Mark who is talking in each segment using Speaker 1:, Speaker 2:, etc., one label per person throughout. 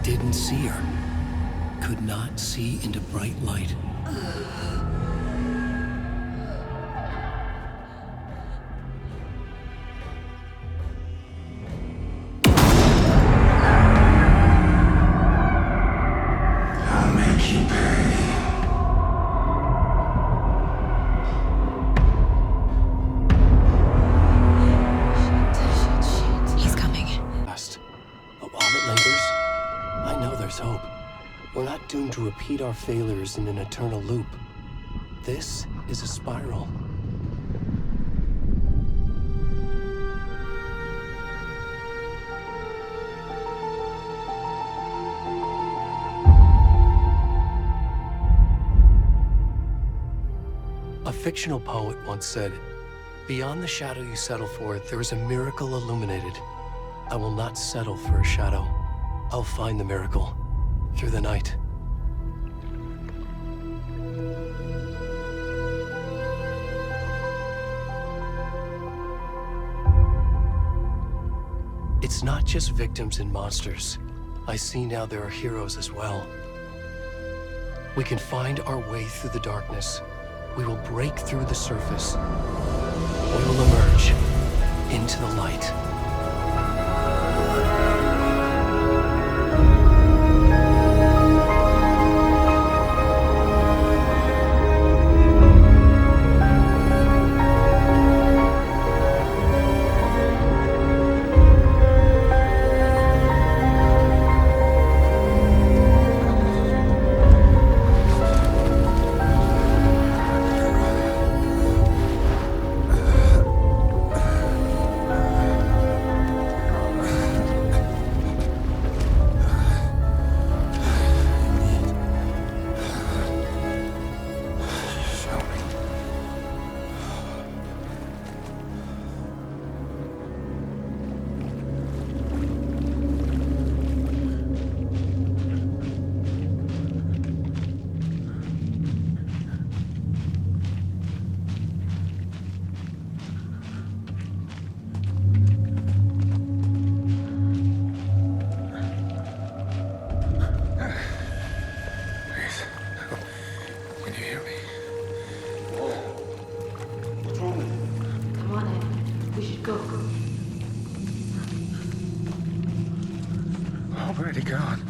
Speaker 1: Didn't see her. Could not see into bright light.
Speaker 2: I'll make you pay.
Speaker 3: He's coming.
Speaker 1: But while it lingers, I know there's hope. We're not doomed to repeat our failures in an eternal loop. This is a spiral. A fictional poet once said, "Beyond the shadow you settle for, there is a miracle illuminated. I will not settle for a shadow. I'll find the miracle through the night." It's not just victims and monsters. I see now there are heroes as well. We can find our way through the darkness. We will break through the surface. We will emerge into the light.
Speaker 2: Already gone.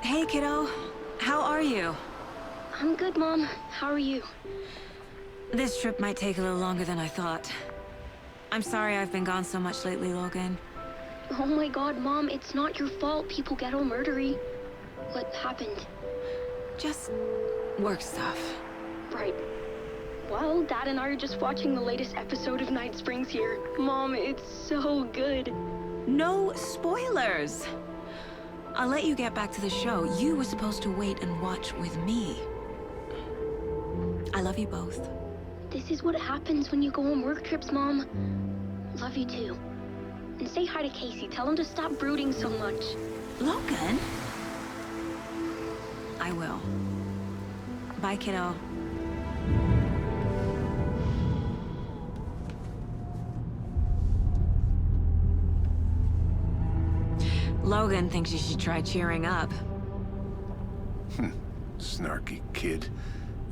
Speaker 3: Hey, kiddo. How are you?
Speaker 4: I'm good, Mom. How are you?
Speaker 3: This trip might take a little longer than I thought. I'm sorry I've been gone so much lately, Logan.
Speaker 4: Oh my god, Mom, it's not your fault people get all murdery. What happened?
Speaker 3: Just work stuff.
Speaker 4: Right. Well, Dad and I are just watching the latest episode of Night Springs here. Mom, it's so good.
Speaker 3: No spoilers! I'll let you get back to the show. You were supposed to wait and watch with me. I love you both.
Speaker 4: This is what happens when you go on work trips, Mom. Love you too. And say hi to Casey. Tell him to stop brooding so much.
Speaker 3: Logan? I will. Bye, kiddo. Logan thinks you should try cheering up.
Speaker 2: Snarky kid.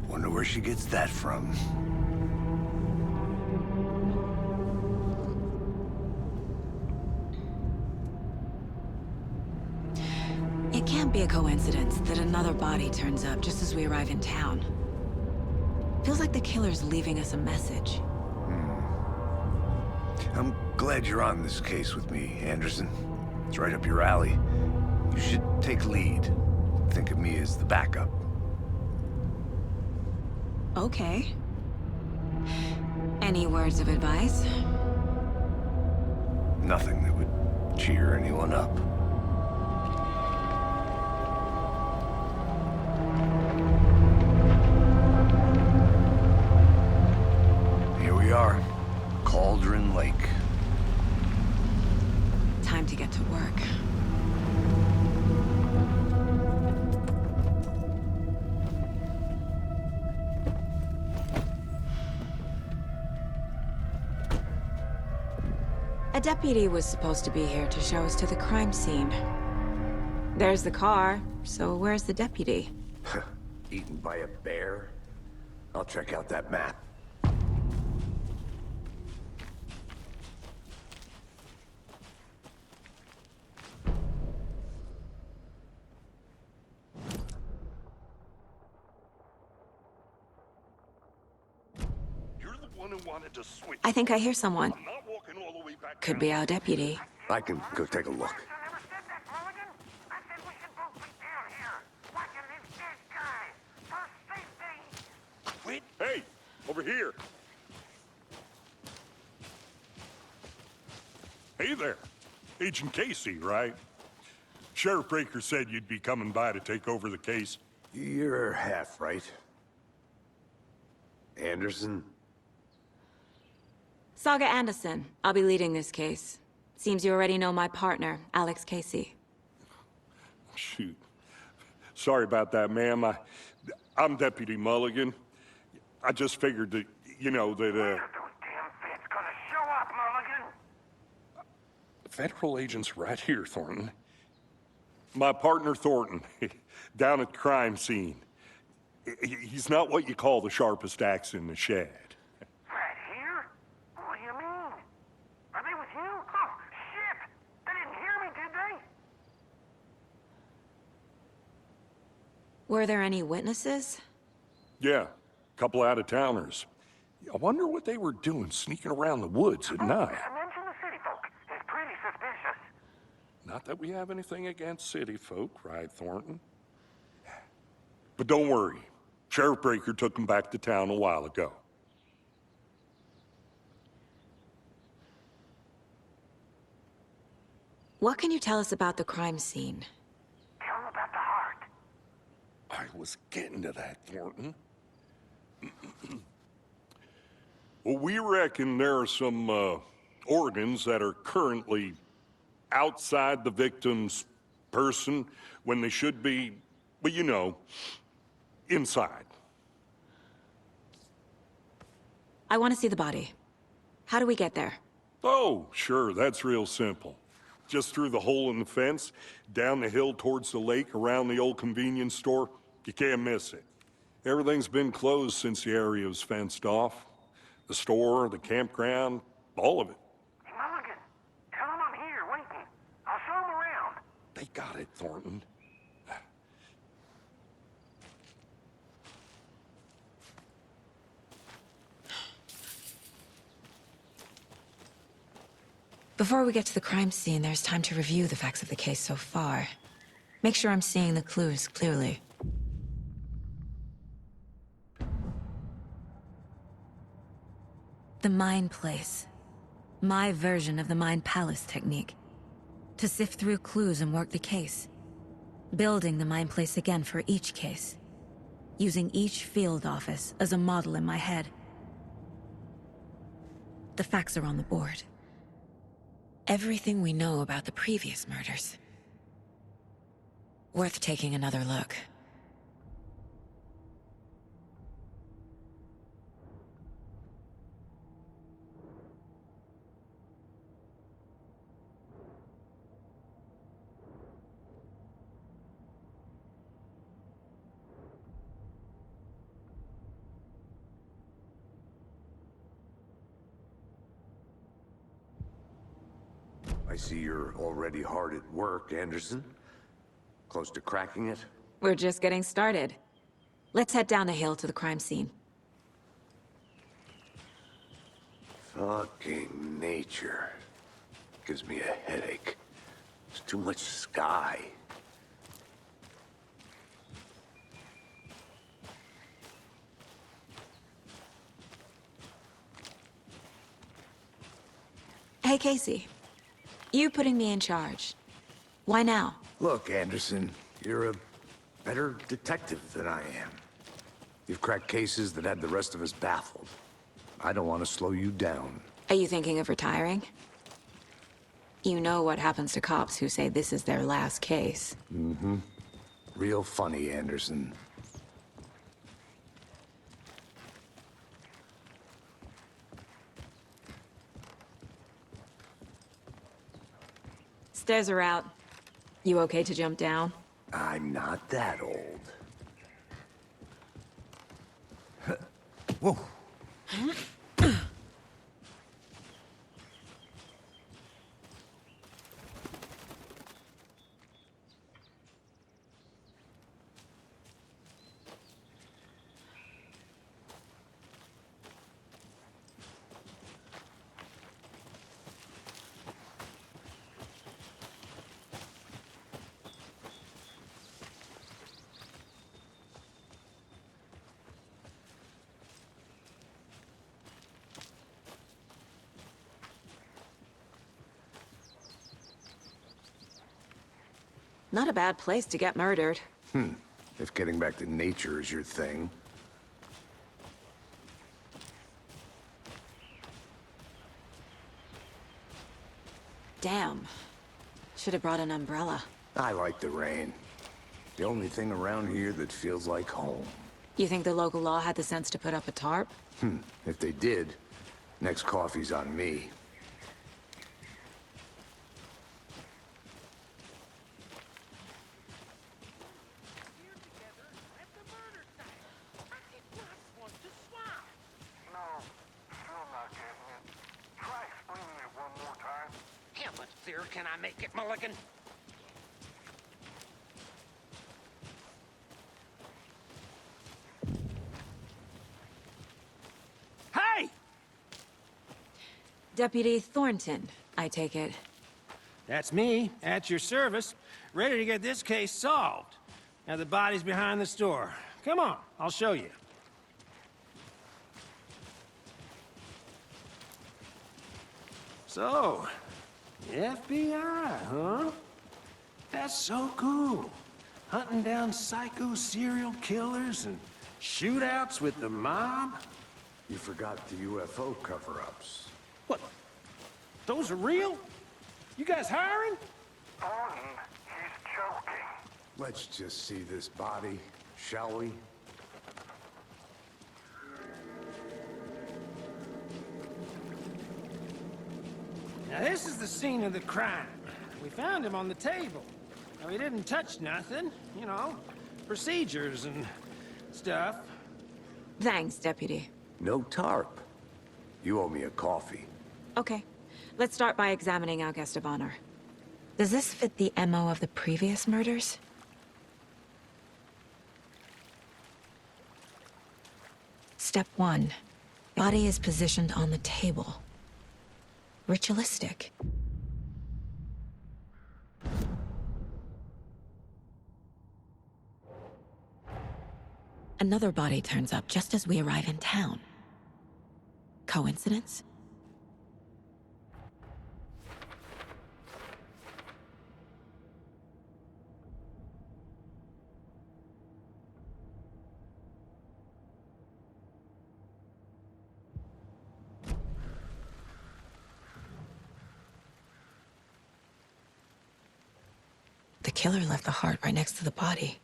Speaker 2: Wonder where she gets that from.
Speaker 3: It can't be a coincidence that another body turns up just as we arrive in town. Feels like the killer's leaving us a message.
Speaker 2: I'm glad you're on this case with me, Anderson. It's right up your alley. You should take lead. Think of me as the backup.
Speaker 3: Okay. Any words of advice?
Speaker 2: Nothing that would cheer anyone up. Here we are. Cauldron Lake.
Speaker 3: Time to get to work. A deputy was supposed to be here to show us to the crime scene. There's the car, so where's the deputy?
Speaker 2: Eaten by a bear? I'll check out that map.
Speaker 5: You're the one who wanted to switch.
Speaker 3: I think I hear someone.
Speaker 5: I'm not walking all the way back
Speaker 3: Could
Speaker 5: down.
Speaker 3: be our deputy.
Speaker 2: I can go take a look.
Speaker 6: I never said that, Mulligan. I said we should both be down here, watching this dead guy. For safety.
Speaker 5: Wait. Hey, over here. Hey there. Agent Casey, right? Sheriff Breaker said you'd be coming by to take over the case.
Speaker 2: You're half right. Anderson?
Speaker 3: Saga Anderson. I'll be leading this case. Seems you already know my partner, Alex Casey.
Speaker 5: Shoot. Sorry about that, ma'am. I'm Deputy Mulligan. I just figured that,
Speaker 6: When are those damn feds gonna show up, Mulligan?
Speaker 5: Federal agent's right here, Thornton. My partner, Thornton, down at the crime scene. He's not what you call the sharpest axe in the shed.
Speaker 6: Right here? What do you mean? Are they with you? Oh, shit! They didn't hear me, did they?
Speaker 3: Were there any witnesses?
Speaker 5: Yeah, a couple out-of-towners. I wonder what they were doing sneaking around the woods at night.
Speaker 6: Mention the city folk. It's pretty suspicious.
Speaker 5: Not that we have anything against city folk, right, Thornton? But don't worry. Sheriff Breaker took them back to town a while ago.
Speaker 3: What can you tell us about the crime scene?
Speaker 6: Tell them about the heart.
Speaker 5: I was getting to that, Thornton. Well, we reckon there are some organs that are currently outside the victim's person when they should be, well, you know, inside.
Speaker 3: I want to see the body. How do we get there?
Speaker 5: Oh, sure, that's real simple. Just through the hole in the fence, down the hill towards the lake, around the old convenience store. You can't miss it. Everything's been closed since the area was fenced off. The store, the campground, all of it.
Speaker 6: Hey, Mulligan, tell them I'm here waiting. I'll show them around.
Speaker 5: They got it, Thornton.
Speaker 3: Before we get to the crime scene, there's time to review the facts of the case so far. Make sure I'm seeing the clues clearly. The Mind Place. My version of the Mind Palace technique. To sift through clues and work the case. Building the Mind Place again for each case. Using each field office as a model in my head. The facts are on the board. Everything we know about the previous murders. Worth taking another look.
Speaker 2: I see you're already hard at work, Anderson. Close to cracking it?
Speaker 3: We're just getting started. Let's head down the hill to the crime scene.
Speaker 2: Fucking nature. Gives me a headache. There's too much sky.
Speaker 3: Hey, Casey. You putting me in charge. Why now?
Speaker 2: Look, Anderson, you're a better detective than I am. You've cracked cases that had the rest of us baffled. I don't want to slow you down.
Speaker 3: Are you thinking of retiring? You know what happens to cops who say this is their last case.
Speaker 2: Mm-hmm. Real funny, Anderson.
Speaker 3: Stairs are out. You okay to jump down?
Speaker 2: I'm not that old. Whoa.
Speaker 3: Not a bad place to get murdered.
Speaker 2: If getting back to nature is your thing.
Speaker 3: Damn. Should have brought an umbrella.
Speaker 2: I like the rain. The only thing around here that feels like home.
Speaker 3: You think the local law had the sense to put up a tarp?
Speaker 2: If they did, next coffee's on me.
Speaker 6: Here together at the murder site. I did not want to swap. No, still not getting it. Try explaining it one more time. How much clearer can I make it, Mulligan? Hey!
Speaker 3: Deputy Thornton, I take it.
Speaker 7: That's me, at your service, ready to get this case solved. Now the body's behind the store. Come on, I'll show you. So, the FBI, huh? That's so cool. Hunting down psycho serial killers and shootouts with the mob.
Speaker 2: You forgot the UFO cover-ups.
Speaker 7: What? Those are real? You guys hiring?
Speaker 6: Thornton, he's joking.
Speaker 2: Let's just see this body, shall we?
Speaker 7: Now this is the scene of the crime. We found him on the table. Now he didn't touch nothing, you know, procedures and stuff.
Speaker 3: Thanks, Deputy.
Speaker 2: No tarp. You owe me a coffee.
Speaker 3: Okay. Let's start by examining our guest of honor. Does this fit the MO of the previous murders? Step 1. Body is positioned on the table. Ritualistic. Another body turns up just as we arrive in town. Coincidence? The killer left the heart right next to the body.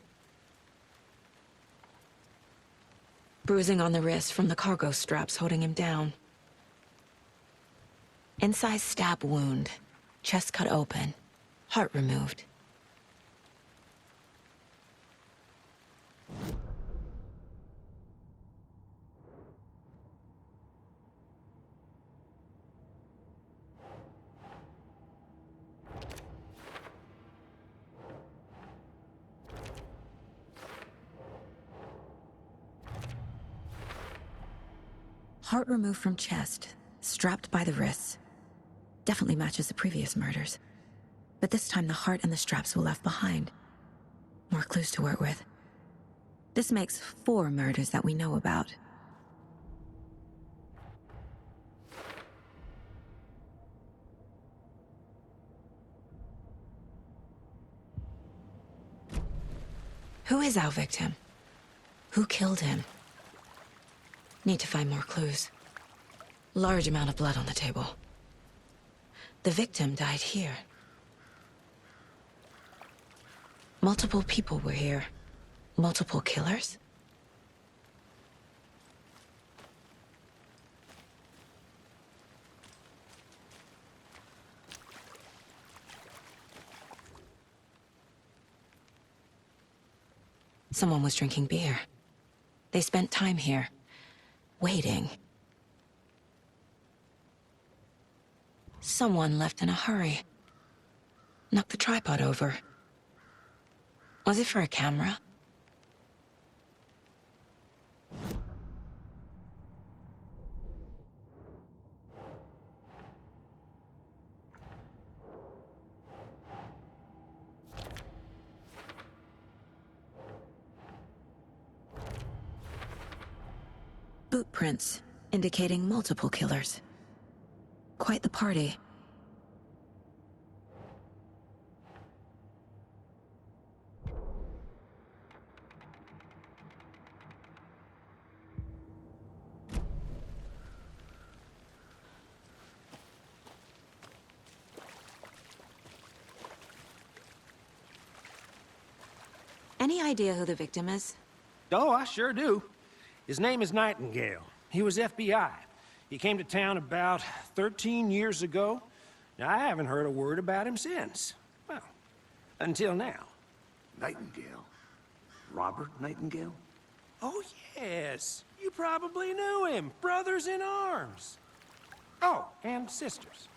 Speaker 3: Bruising on the wrist from the cargo straps holding him down. Incised stab wound. Chest cut open. Heart removed. Heart removed from chest, strapped by the wrists. Definitely matches the previous murders. But this time the heart and the straps were left behind. More clues to work with. This makes 4 murders that we know about. Who is our victim? Who killed him? Need to find more clues. Large amount of blood on the table. The victim died here. Multiple people were here. Multiple killers? Someone was drinking beer. They spent time here, waiting. Someone left in a hurry. Knocked the tripod over. Was it for a camera? Boot prints, indicating multiple killers. Quite the party. Any idea who the victim is?
Speaker 7: Oh, I sure do. His name is Nightingale. He was FBI. He came to town about 13 years ago. Now, I haven't heard a word about him since. Well, until now.
Speaker 2: Nightingale? Robert Nightingale?
Speaker 7: Oh, yes. You probably knew him. Brothers in arms. Oh, and sisters.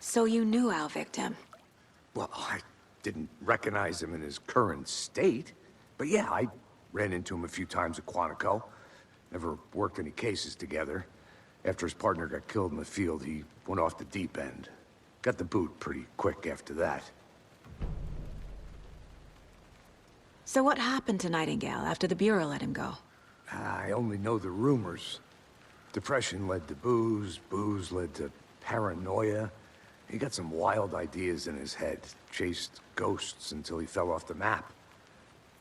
Speaker 3: So you knew our victim?
Speaker 2: Well, I didn't recognize him in his current state. But yeah, I ran into him a few times at Quantico. Never worked any cases together. After his partner got killed in the field, he went off the deep end. Got the boot pretty quick after that.
Speaker 3: So what happened to Nightingale after the Bureau let him go?
Speaker 2: I only know the rumors. Depression led to booze, booze led to paranoia. He got some wild ideas in his head. Chased ghosts until he fell off the map.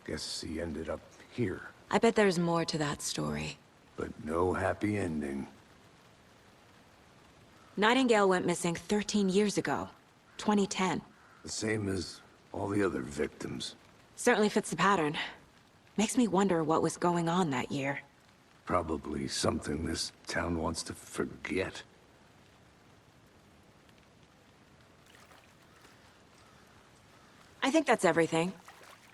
Speaker 2: Guess he ended up here.
Speaker 3: I bet there's more to that story.
Speaker 2: But no happy ending.
Speaker 3: Nightingale went missing 13 years ago. 2010.
Speaker 2: The same as all the other victims.
Speaker 3: Certainly fits the pattern. Makes me wonder what was going on that year.
Speaker 2: Probably something this town wants to forget.
Speaker 3: I think that's everything.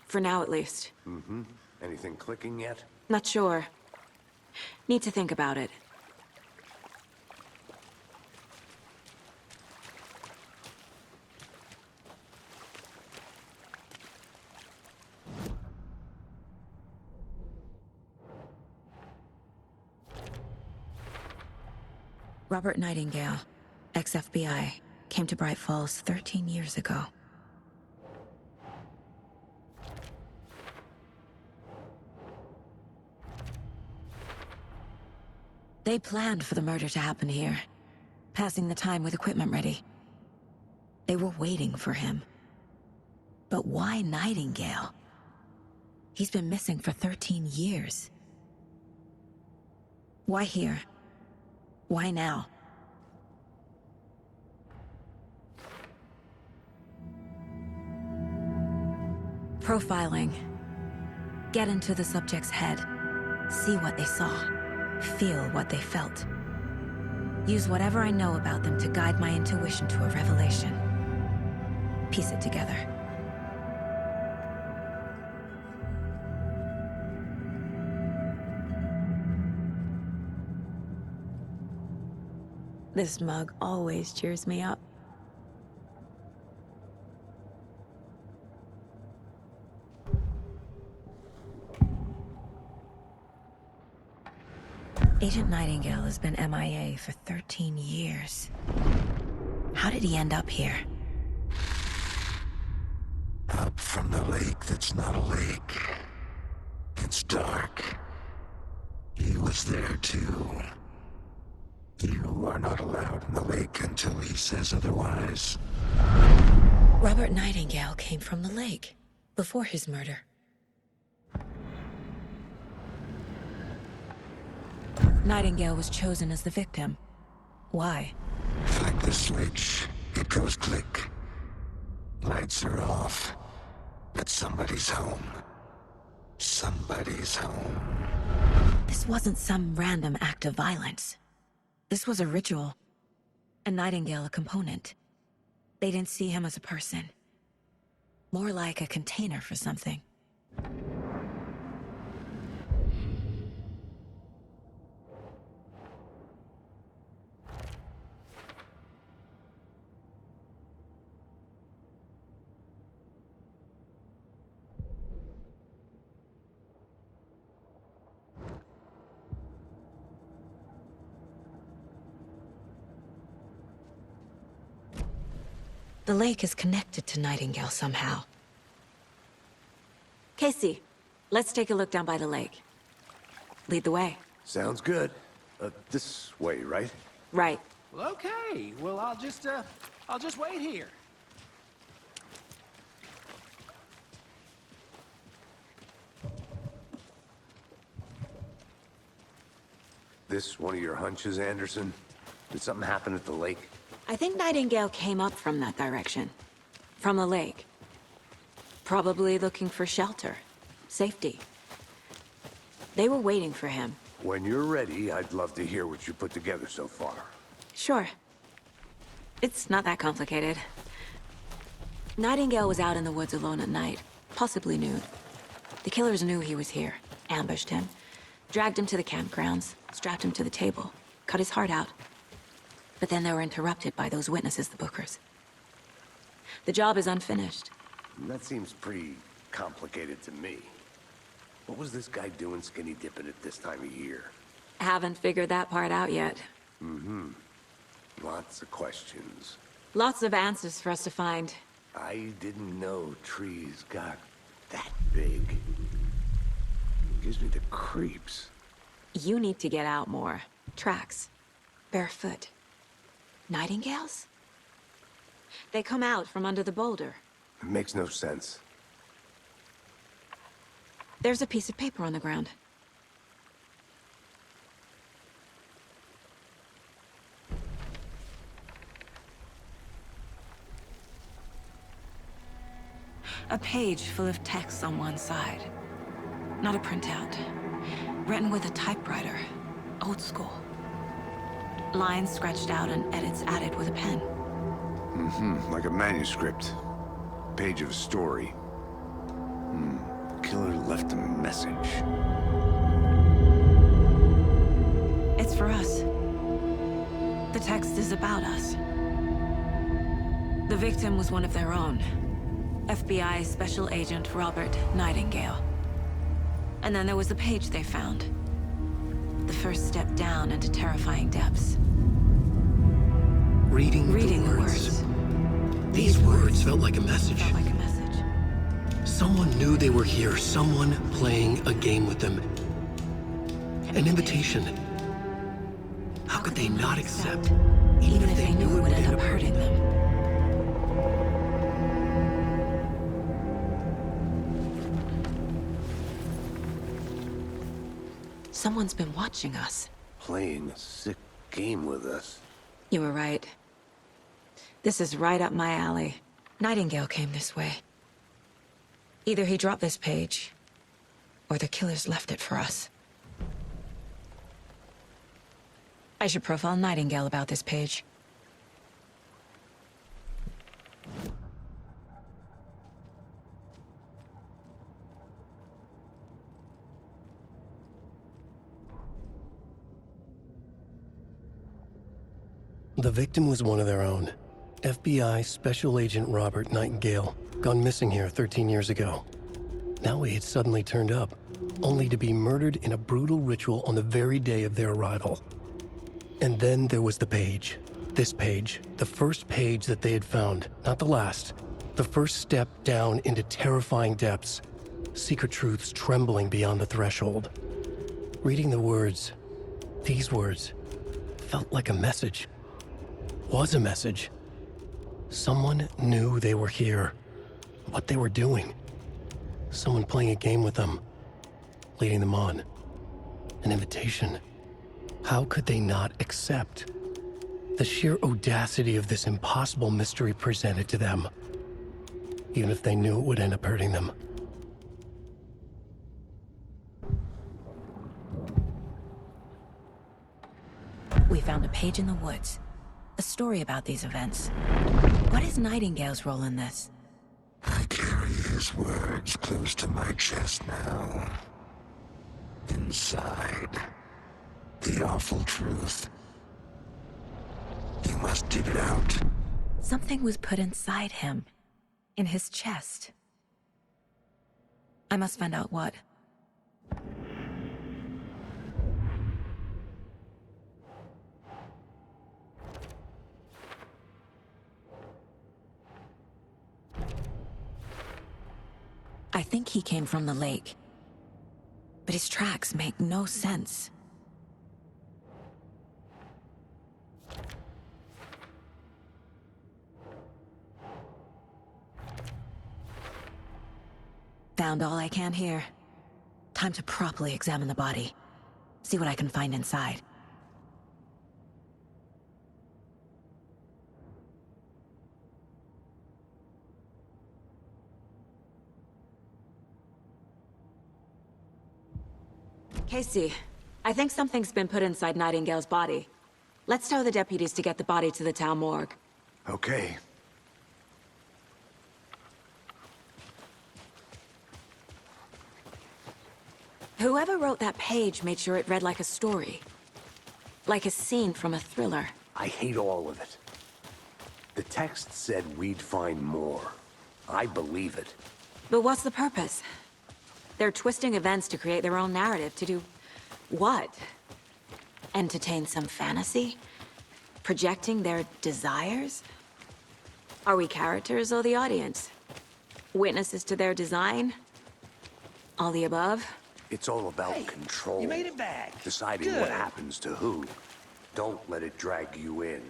Speaker 3: For now, at least.
Speaker 2: Mm-hmm. Anything clicking yet?
Speaker 3: Not sure. Need to think about it. Robert Nightingale, ex-FBI, came to Bright Falls 13 years ago. They planned for the murder to happen here, passing the time with equipment ready. They were waiting for him. But why Nightingale? He's been missing for 13 years. Why here? Why now? Profiling. Get into the subject's head. See what they saw. Feel what they felt. Use whatever I know about them to guide my intuition to a revelation. Piece it together. This mug always cheers me up. Agent Nightingale has been MIA for 13 years. How did he end up here?
Speaker 8: Up from the lake that's not a lake. It's dark. He was there too. You are not allowed in the lake until he says otherwise.
Speaker 3: Robert Nightingale came from the lake, before his murder. Nightingale was chosen as the victim. Why?
Speaker 8: Flick the switch, it goes click. Lights are off, but somebody's home. Somebody's home.
Speaker 3: This wasn't some random act of violence. This was a ritual. And Nightingale a component. They didn't see him as a person. More like a container for something. The lake is connected to Nightingale somehow. Casey, let's take a look down by the lake. Lead the way.
Speaker 2: Sounds good. This way, right?
Speaker 3: Right.
Speaker 7: Well, okay. Well, I'll just wait here.
Speaker 2: This one of your hunches, Anderson? Did something happen at the lake?
Speaker 3: I think Nightingale came up from that direction. From the lake. Probably looking for shelter. Safety. They were waiting for him.
Speaker 2: When you're ready, I'd love to hear what you put together so far.
Speaker 3: Sure. It's not that complicated. Nightingale was out in the woods alone at night, possibly nude. The killers knew he was here, ambushed him, dragged him to the campgrounds, strapped him to the table, cut his heart out. But then they were interrupted by those witnesses, the Bookers. The job is unfinished.
Speaker 2: That seems pretty complicated to me. What was this guy doing skinny dipping at this time of year?
Speaker 3: Haven't figured that part out yet.
Speaker 2: Mm-hmm. Lots of questions.
Speaker 3: Lots of answers for us to find.
Speaker 2: I didn't know trees got that big. Gives me the creeps.
Speaker 3: You need to get out more. Tracks. Barefoot. Nightingales? They come out from under the boulder.
Speaker 2: It makes no sense.
Speaker 3: There's a piece of paper on the ground. A page full of text on one side. Not a printout. Written with a typewriter. Old school. Lines scratched out and edits added with a pen.
Speaker 2: Like a manuscript. Page of a story. Killer left a message.
Speaker 3: It's for us. The text is about us. The victim was one of their own. FBI Special Agent Robert Nightingale. And then there was the page they found. The first step down into terrifying depths.
Speaker 1: Reading the words. These words felt like a message.
Speaker 3: Felt like a message.
Speaker 1: Someone knew they were here, someone playing a game with them. An invitation. How could they not accept, even if they knew it would end up hurting them?
Speaker 3: Someone's been watching us.
Speaker 2: Playing a sick game with us.
Speaker 3: You were right. This is right up my alley. Nightingale came this way. Either he dropped this page, or the killers left it for us. I should profile Nightingale about this page.
Speaker 1: The victim was one of their own. FBI Special Agent Robert Nightingale, gone missing here 13 years ago. Now he had suddenly turned up, only to be murdered in a brutal ritual on the very day of their arrival. And then there was the page. This page, the first page that they had found, not the last. The first step down into terrifying depths. Secret truths trembling beyond the threshold. Reading the words, these words, felt like a message. Was a message. Someone knew they were here. What they were doing. Someone playing a game with them. Leading them on. An invitation. How could they not accept? The sheer audacity of this impossible mystery presented to them. Even if they knew it would end up hurting them.
Speaker 3: We found a page in the woods. A story about these events. What is Nightingale's role in this?
Speaker 8: I carry his words close to my chest now. Inside, the awful truth. You must dig it out.
Speaker 3: Something was put inside him. In his chest. I must find out what. I think he came from the lake. But his tracks make no sense. Found all I can here. Time to properly examine the body. See what I can find inside. Casey, I think something's been put inside Nightingale's body. Let's tell the deputies to get the body to the town morgue.
Speaker 2: Okay.
Speaker 3: Whoever wrote that page made sure it read like a story. Like a scene from a thriller.
Speaker 2: I hate all of it. The text said we'd find more. I believe it.
Speaker 3: But what's the purpose? They're twisting events to create their own narrative. To do what? Entertain some fantasy? Projecting their desires? Are we characters or the audience? Witnesses to their design? All the above?
Speaker 2: It's all about control.
Speaker 7: You made it back.
Speaker 2: Deciding
Speaker 7: Good.
Speaker 2: what happens to who. Don't let it drag you in.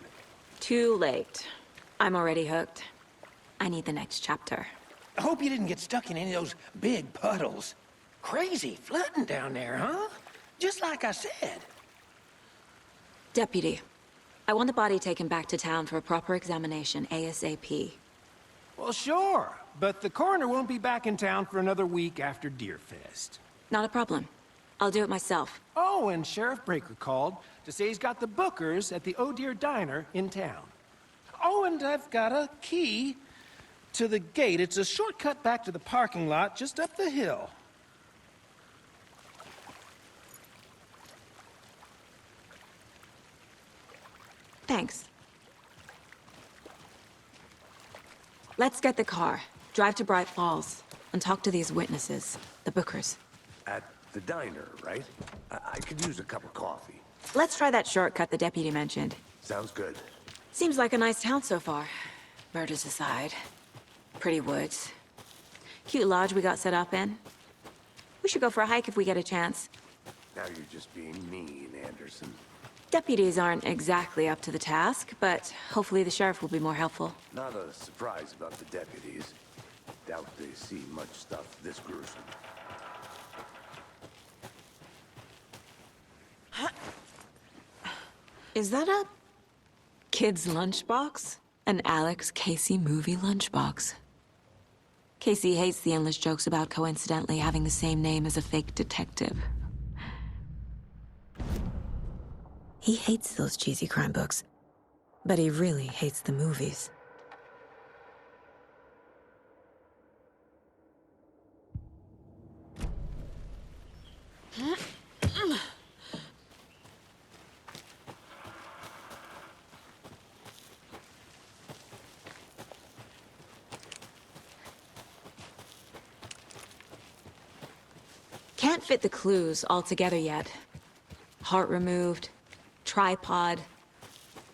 Speaker 3: Too late. I'm already hooked. I need the next chapter.
Speaker 7: I hope you didn't get stuck in any of those big puddles. Crazy flooding down there, huh? Just like I said.
Speaker 3: Deputy, I want the body taken back to town for a proper examination, ASAP.
Speaker 7: Well, sure, but the coroner won't be back in town for another week after Deerfest.
Speaker 3: Not a problem. I'll do it myself.
Speaker 7: Oh, and Sheriff Breaker called to say he's got the bookers at the Oh Dear Diner in town. Oh, and I've got a key to the gate. It's a shortcut back to the parking lot just up the hill.
Speaker 3: Thanks. Let's get the car, drive to Bright Falls, and talk to these witnesses, the bookers.
Speaker 2: At the diner, right? I could use a cup of coffee.
Speaker 3: Let's try that shortcut the deputy mentioned.
Speaker 2: Sounds good.
Speaker 3: Seems like a nice town so far. Murders aside. Pretty woods. Cute lodge we got set up in. We should go for a hike if we get a chance.
Speaker 2: Now you're just being mean, Anderson.
Speaker 3: Deputies aren't exactly up to the task, but hopefully the sheriff will be more helpful.
Speaker 2: Not a surprise about the deputies. Doubt they see much stuff this gruesome.
Speaker 3: Is that a kid's lunchbox? An Alex Casey movie lunchbox. Casey hates the endless jokes about coincidentally having the same name as a fake detective. He hates those cheesy crime books, but he really hates the movies. Can't fit the clues all together yet. Heart removed, tripod,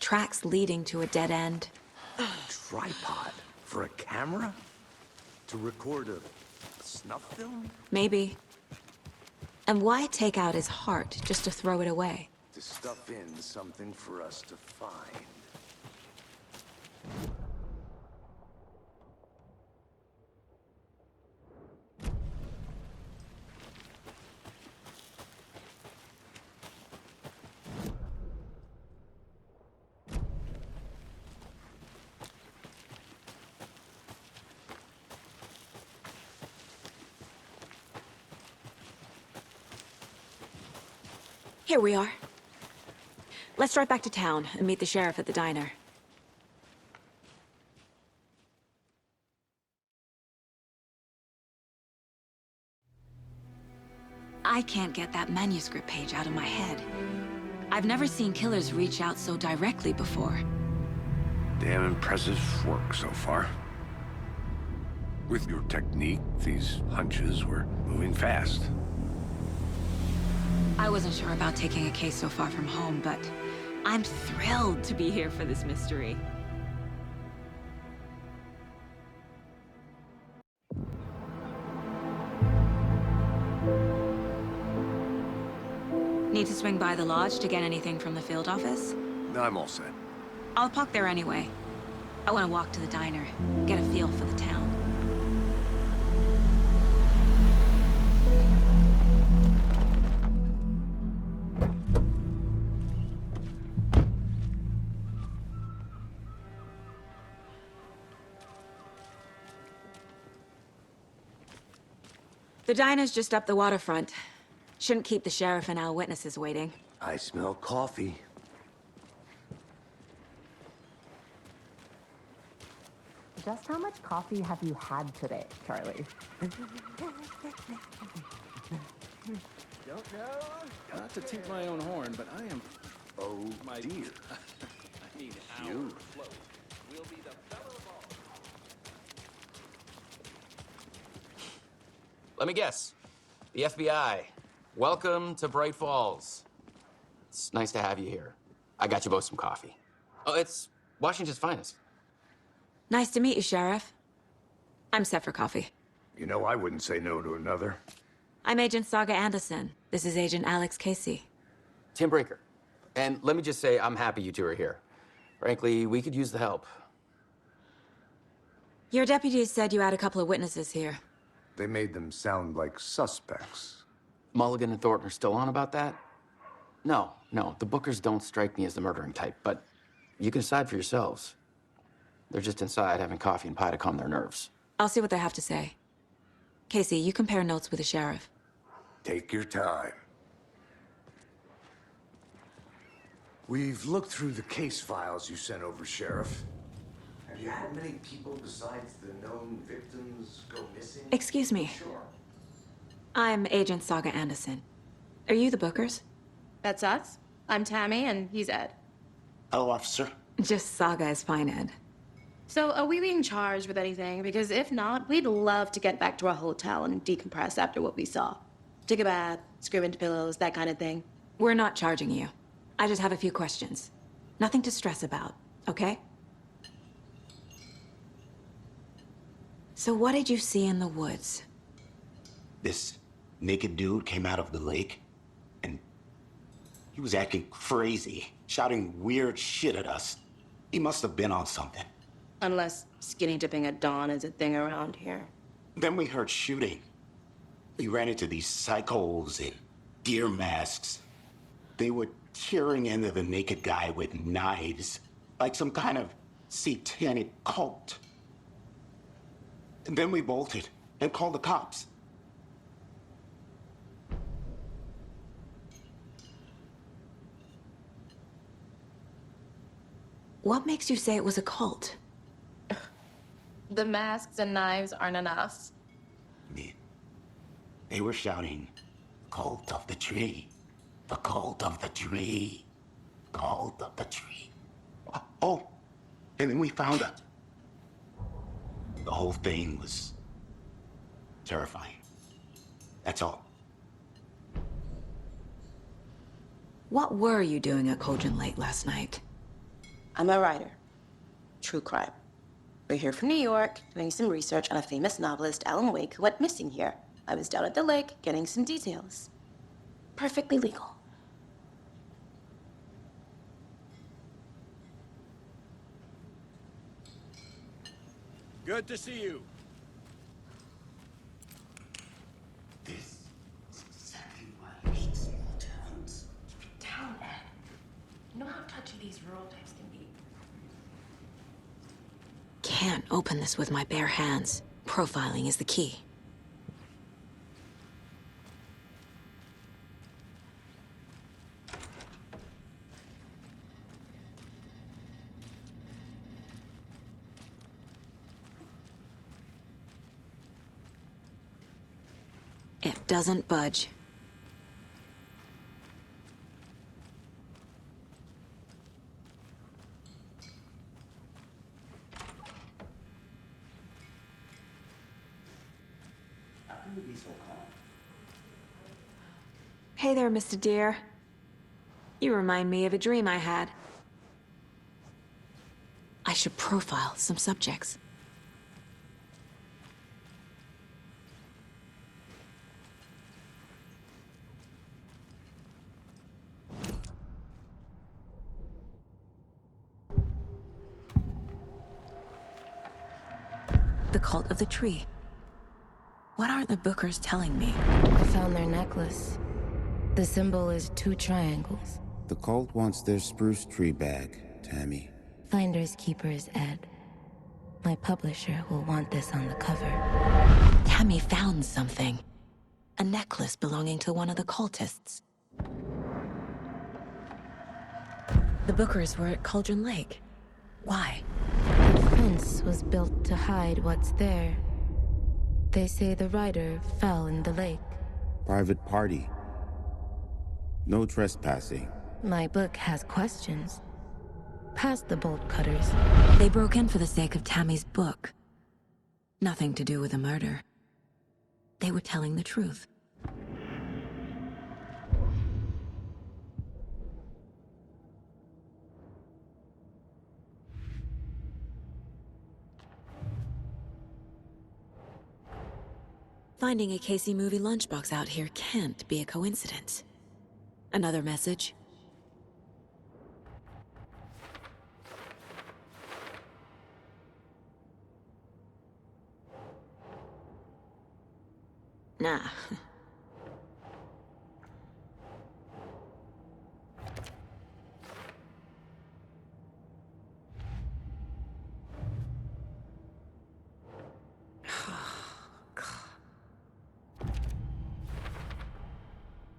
Speaker 3: tracks leading to a dead end.
Speaker 2: Tripod? For a camera? To record a snuff film?
Speaker 3: Maybe. And why take out his heart just to throw it away?
Speaker 2: To stuff in something for us to find.
Speaker 3: Here we are. Let's drive back to town and meet the sheriff at the diner. I can't get that manuscript page out of my head. I've never seen killers reach out so directly before.
Speaker 2: Damn impressive work so far. With your technique, these hunches were moving fast.
Speaker 3: I wasn't sure about taking a case so far from home, but I'm thrilled to be here for this mystery. Need to swing by the lodge to get anything from the field office?
Speaker 2: No, I'm all set.
Speaker 3: I'll park there anyway. I want to walk to the diner, get a feel for the town. The diner's just up the waterfront. Shouldn't keep the sheriff and our witnesses waiting.
Speaker 2: I smell coffee.
Speaker 9: Just how much coffee have you had today, Charlie?
Speaker 10: Don't know. Not to toot my own horn, but I am.
Speaker 2: Oh, my dear.
Speaker 10: I need
Speaker 2: You.
Speaker 10: We'll be the better of all.
Speaker 11: Let me guess. The FBI. Welcome to Bright Falls. It's nice to have you here. I got you both some coffee. Oh, it's Washington's finest.
Speaker 3: Nice to meet you, Sheriff. I'm set for coffee.
Speaker 2: You know, I wouldn't say no to another.
Speaker 3: I'm Agent Saga Anderson. This is Agent Alex Casey.
Speaker 11: Tim Brinker. And let me just say, I'm happy you two are here. Frankly, we could use the help.
Speaker 3: Your deputies said you had a couple of witnesses here.
Speaker 2: They made them sound like suspects.
Speaker 11: Mulligan and Thornton are still on about that? No, the Bookers don't strike me as the murdering type, but you can decide for yourselves. They're just inside having coffee and pie to calm their nerves.
Speaker 3: I'll see what they have to say. Casey, you compare notes with the sheriff.
Speaker 2: Take your time. We've looked through the case files you sent over, Sheriff. Have you had many people besides the known victims go missing?
Speaker 3: Excuse me.
Speaker 2: Sure.
Speaker 3: I'm Agent Saga Anderson. Are you the Bookers?
Speaker 12: That's us. I'm Tammy, and he's Ed.
Speaker 8: Hello, officer.
Speaker 3: Just Saga is fine, Ed.
Speaker 12: So, are we being charged with anything? Because if not, we'd love to get back to our hotel and decompress after what we saw. Take a bath, scream into pillows, that kind of thing.
Speaker 3: We're not charging you. I just have a few questions. Nothing to stress about, okay? So what did you see in the woods?
Speaker 8: This naked dude came out of the lake, and he was acting crazy, shouting weird shit at us. He must have been on something.
Speaker 12: Unless skinny dipping at dawn is a thing around here.
Speaker 8: Then we heard shooting. We ran into these psychos in deer masks. They were tearing into the naked guy with knives, like some kind of satanic cult. And then we bolted and called the cops.
Speaker 3: What makes you say it was a cult?
Speaker 12: The masks and knives aren't enough.
Speaker 8: They were shouting, "Cult of the tree, the cult of the tree, cult of the tree." Oh, and then we found out. The whole thing was terrifying. That's all.
Speaker 3: What were you doing at Cauldron Lake last night?
Speaker 12: I'm a writer. True crime. We're here from New York, doing some research on a famous novelist, Alan Wake, who went missing here. I was down at the lake, getting some details. Perfectly legal.
Speaker 7: Good to see you.
Speaker 8: This is exactly why I hate small towns.
Speaker 12: Keep it down, Ed. You know how touchy these rural types can be.
Speaker 3: Can't open this with my bare hands. Profiling is the key. It doesn't budge. Hey there, Mr. Deer. You remind me of a dream I had. I should profile some subjects. The cult of the tree. What are the Bookers telling me?
Speaker 13: I found their necklace. The symbol is 2 triangles.
Speaker 14: The cult wants their spruce tree back, Tammy.
Speaker 13: Finders keepers, Ed. My publisher will want this on the cover.
Speaker 3: Tammy found something. A necklace belonging to one of the cultists. The Bookers were at Cauldron Lake. Why?
Speaker 13: The fence was built to hide what's there. They say the rider fell in the lake.
Speaker 14: Private party. No trespassing.
Speaker 13: My book has questions. Past the bolt cutters.
Speaker 3: They broke in for the sake of Tammy's book. Nothing to do with a murder. They were telling the truth. Finding a Casey movie lunchbox out here can't be a coincidence. Another message? Nah.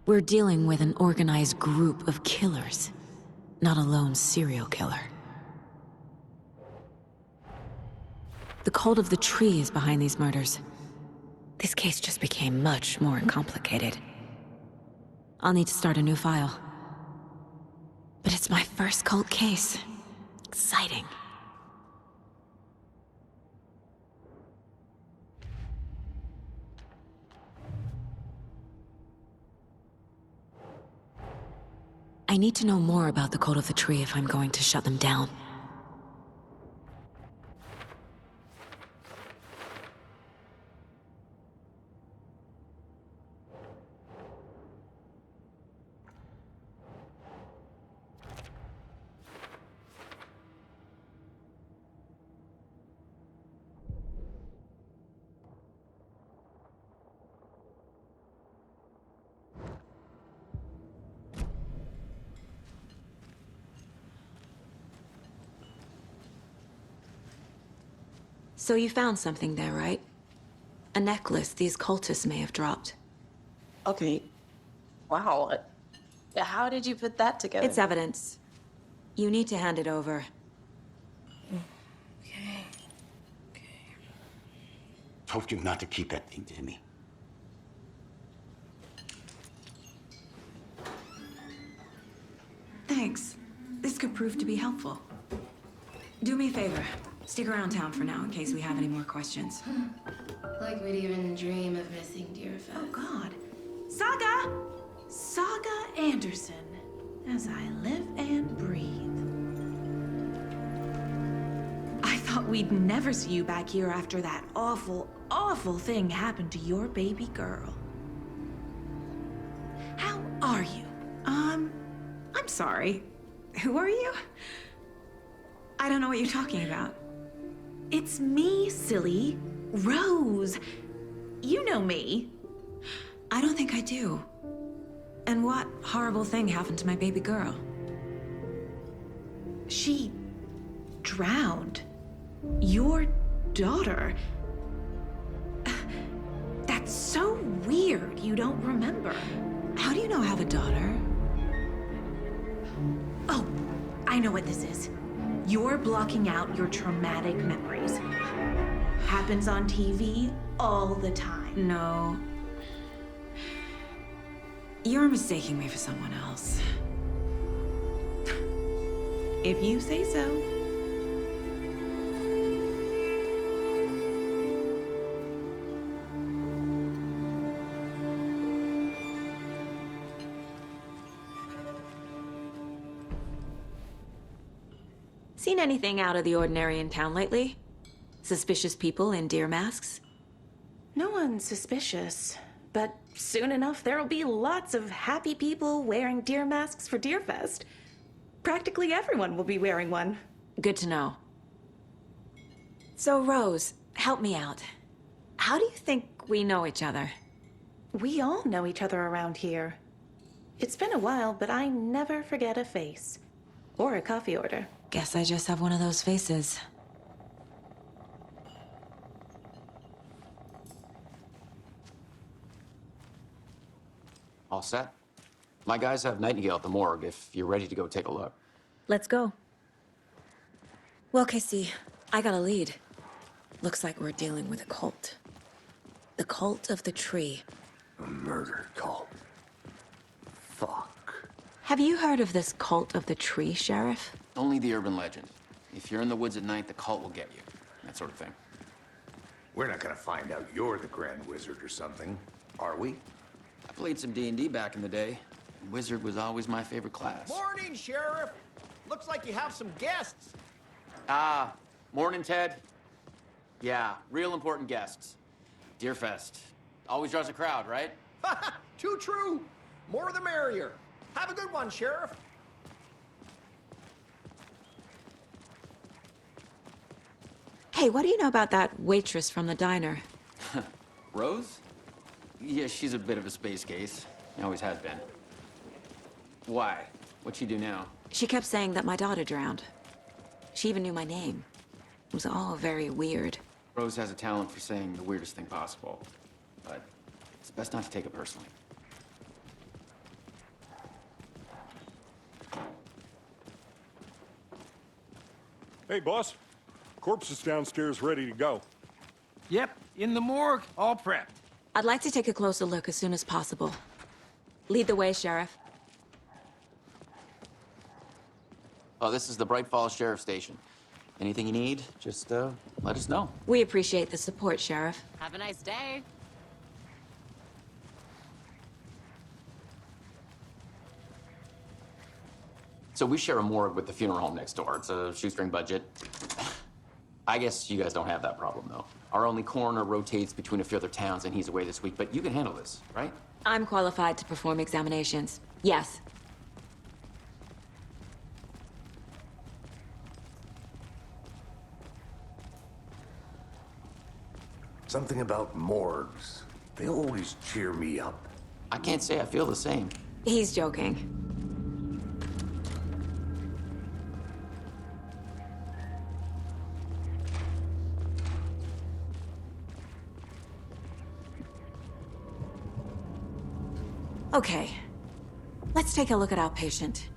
Speaker 3: We're dealing with an organized group of killers, not a lone serial killer. The cult of the tree is behind these murders. This case just became much more complicated. I'll need to start a new file. But it's my first cult case. Exciting. I need to know more about the cult of the tree if I'm going to shut them down. So you found something there, right? A necklace these cultists may have dropped.
Speaker 12: Okay. Wow. How did you put that together?
Speaker 3: It's evidence. You need to hand it over.
Speaker 12: Okay.
Speaker 8: Told you not to keep that thing, Timmy.
Speaker 3: Thanks. This could prove to be helpful. Do me a favor. Stick around town for now in case we have any more questions.
Speaker 15: Like we'd even dream of missing Deerfest.
Speaker 16: Oh, God. Saga! Saga Anderson. As I live and breathe. I thought we'd never see you back here after that awful, awful thing happened to your baby girl. How are you? I'm sorry. Who are you? I don't know what you're talking about. It's me, silly. Rose. You know me.
Speaker 3: I don't think I do. And what horrible thing happened to my baby girl?
Speaker 16: She drowned. Your daughter. That's so weird you don't remember.
Speaker 3: How do you know I have a daughter?
Speaker 16: Oh, I know what this is. You're blocking out your traumatic memories. Happens on TV all the time.
Speaker 3: No. You're mistaking me for someone else.
Speaker 16: If you say so.
Speaker 3: Seen anything out of the ordinary in town lately? Suspicious people in deer masks?
Speaker 16: No one's suspicious, but soon enough there'll be lots of happy people wearing deer masks for Deerfest. Practically everyone will be wearing one.
Speaker 3: Good to know. So, Rose, help me out. How do you think we know each other?
Speaker 16: We all know each other around here. It's been a while, but I never forget a face. Or a coffee order.
Speaker 3: Guess I just have one of those faces.
Speaker 11: All set? My guys have Nightingale at the morgue if you're ready to go take a look.
Speaker 3: Let's go. Well, Casey, I got a lead. Looks like we're dealing with a cult. The cult of the tree.
Speaker 2: A murder cult. Fuck.
Speaker 3: Have you heard of this cult of the tree, Sheriff?
Speaker 11: Only the urban legend. If you're in the woods at night, the cult will get you. That sort of thing.
Speaker 2: We're not gonna find out you're the Grand Wizard or something, are we?
Speaker 11: I played some D&D back in the day. And Wizard was always my favorite class.
Speaker 6: Morning, Sheriff. Looks like you have some guests.
Speaker 11: Ah, morning, Ted. Yeah, real important guests. Deerfest. Always draws a crowd, right?
Speaker 6: Too true. More the merrier. Have a good one, Sheriff.
Speaker 3: Hey, what do you know about that waitress from the diner?
Speaker 11: Rose? Yeah, she's a bit of a space case. Always has been. Why? What'd she do now?
Speaker 3: She kept saying that my daughter drowned. She even knew my name. It was all very weird.
Speaker 11: Rose has a talent for saying the weirdest thing possible. But it's best not to take it personally.
Speaker 5: Hey, boss. Corpse is downstairs ready to go.
Speaker 7: Yep, in the morgue, all prepped.
Speaker 3: I'd like to take a closer look as soon as possible. Lead the way, Sheriff.
Speaker 11: Oh, this is the Bright Falls Sheriff Station. Anything you need, just let us know.
Speaker 3: We appreciate the support, Sheriff.
Speaker 17: Have a nice day.
Speaker 11: So we share a morgue with the funeral home next door. It's a shoestring budget. I guess you guys don't have that problem, though. Our only coroner rotates between a few other towns, and he's away this week, but you can handle this, right?
Speaker 3: I'm qualified to perform examinations. Yes.
Speaker 2: Something about morgues. They always cheer me up.
Speaker 11: I can't say I feel the same.
Speaker 3: He's joking. Okay, let's take a look at our patient.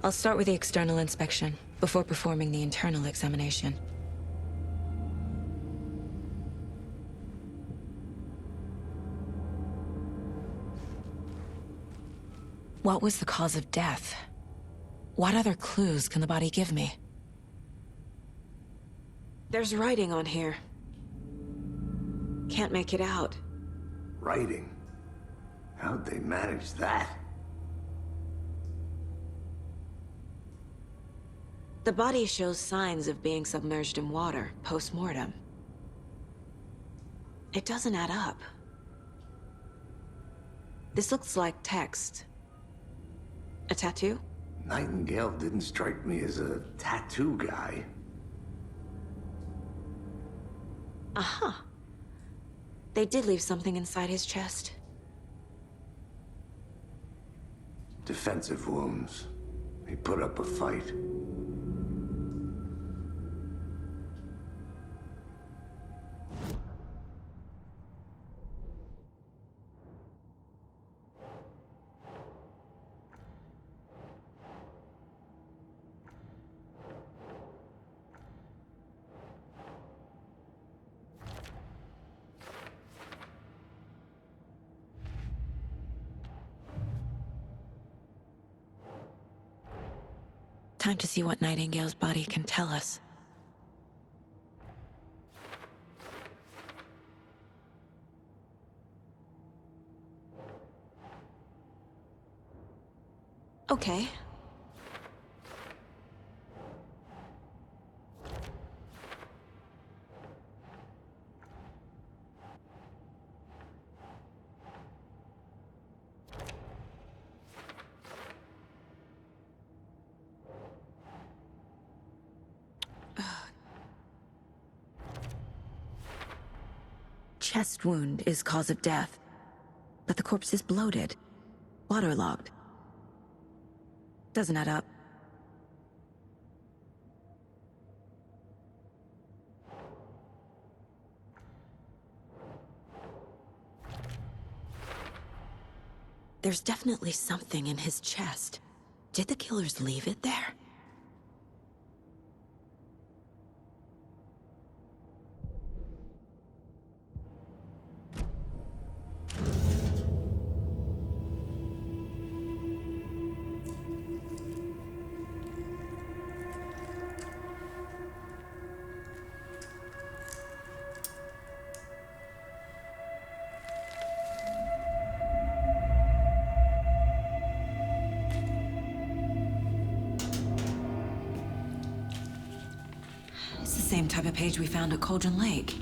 Speaker 3: I'll start with the external inspection before performing the internal examination. What was the cause of death? What other clues can the body give me? There's writing on here. Can't make it out.
Speaker 2: Writing? How'd they manage that?
Speaker 3: The body shows signs of being submerged in water post-mortem. It doesn't add up. This looks like text. A tattoo?
Speaker 2: Nightingale didn't strike me as a tattoo guy.
Speaker 3: Uh-huh. They did leave something inside his chest.
Speaker 2: Defensive wounds. He put up a fight.
Speaker 3: Time to see what Nightingale's body can tell us. Okay. Chest wound is cause of death, but the corpse is bloated, waterlogged. Doesn't add up. There's definitely something in his chest. Did the killers leave it there? It's the same type of page we found at Cauldron Lake.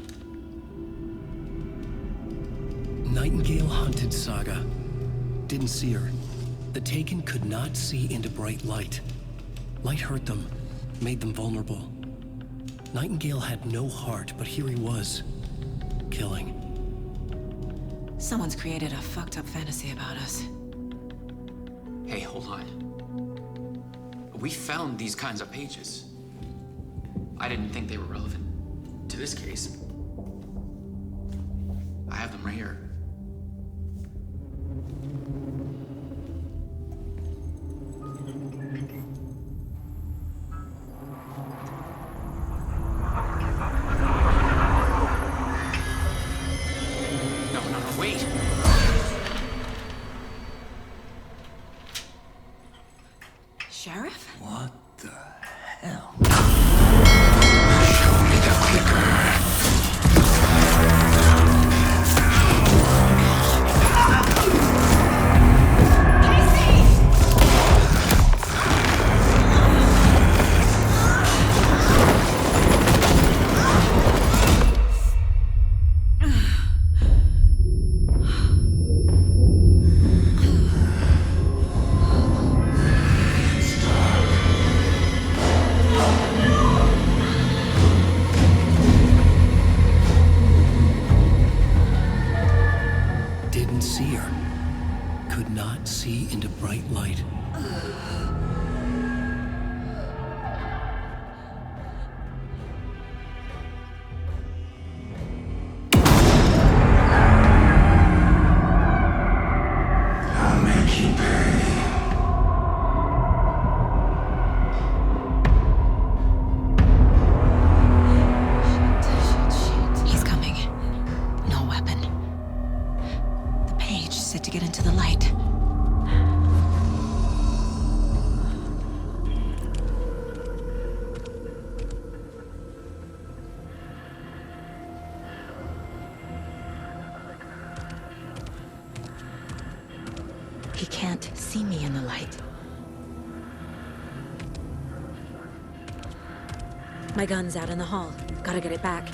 Speaker 1: Nightingale hunted Saga. Didn't see her. The Taken could not see into bright light. Light hurt them, made them vulnerable. Nightingale had no heart, but here he was, killing.
Speaker 16: Someone's created a fucked up fantasy about us.
Speaker 11: Hey, hold on. We found these kinds of pages. I didn't think they were relevant to this case. I have them right here. No, wait!
Speaker 16: Sheriff?
Speaker 2: What the hell?
Speaker 8: Show me the clicker.
Speaker 1: Didn't see her. Could not see into bright light.
Speaker 8: I'll make you pay.
Speaker 16: He's coming. No weapon. The page said to get into the light.
Speaker 3: He can't see me in the light. My gun's out in the hall. Gotta get it back.